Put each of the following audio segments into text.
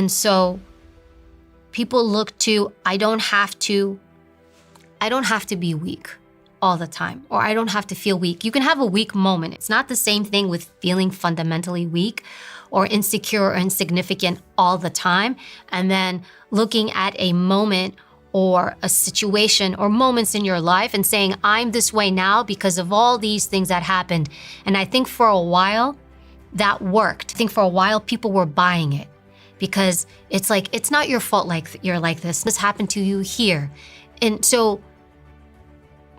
And so people look to, I don't have to be weak all the time, or I don't have to feel weak. You can have a weak moment. It's not the same thing with feeling fundamentally weak or insecure or insignificant all the time, and then looking at a moment or a situation or moments in your life and saying, I'm this way now because of all these things that happened. And I think for a while that worked. I think for a while people were buying it because it's like, it's not your fault like you're like this. This happened to you here. And so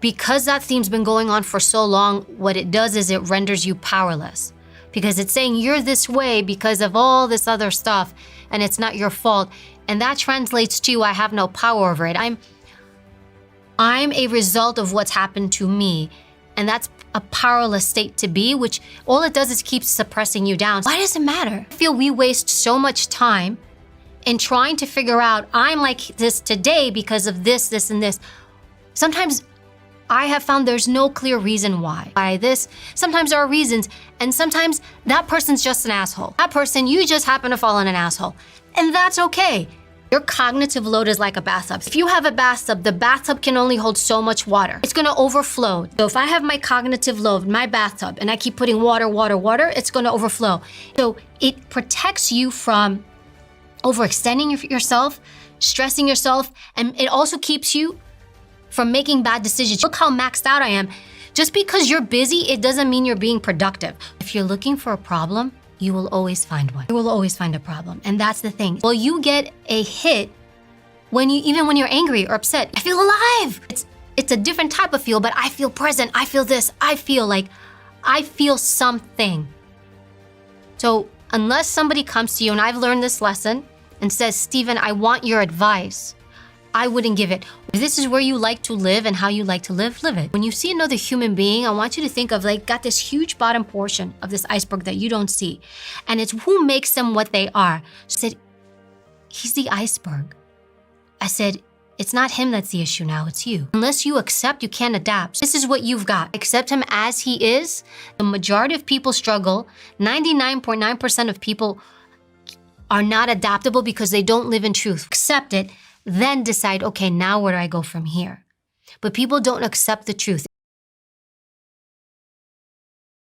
because that theme's been going on for so long, what it does is it renders you powerless because it's saying you're this way because of all this other stuff and it's not your fault. And that translates to I have no power over it. I'm a result of what's happened to me. And that's a powerless state to be, which all it does is keep suppressing you down. Why does it matter? I feel we waste so much time in trying to figure out I'm like this today because of this, this, and this. Sometimes I have found there's no clear reason why this. Sometimes there are reasons, and sometimes that person's just an asshole. That person, you just happen to fall in an asshole. And that's okay. Your cognitive load is like a bathtub. If you have a bathtub, the bathtub can only hold so much water. It's gonna overflow. So if I have my cognitive load, my bathtub, and I keep putting water, it's gonna overflow. So it protects you from overextending yourself, stressing yourself, and it also keeps you from making bad decisions. Look how maxed out I am. Just because you're busy, it doesn't mean you're being productive. If you're looking for a problem, you will always find one. You will always find a problem. And that's the thing. Well, you get a hit even when you're angry or upset. I feel alive. It's a different type of feel, but I feel present. I feel this. I feel something. So unless somebody comes to you, and I've learned this lesson, and says, Stephen, I want your advice, I wouldn't give it. If this is where you like to live and how you like to live, live it. When you see another human being, I want you to think of got this huge bottom portion of this iceberg that you don't see. And it's who makes them what they are. She said, he's the iceberg. I said, it's not him that's the issue now, it's you. Unless you accept, you can't adapt. This is what you've got. Accept him as he is. The majority of people struggle. 99.9% of people are not adaptable because they don't live in truth. Accept it. Then decide, okay, now where do I go from here? But people don't accept the truth.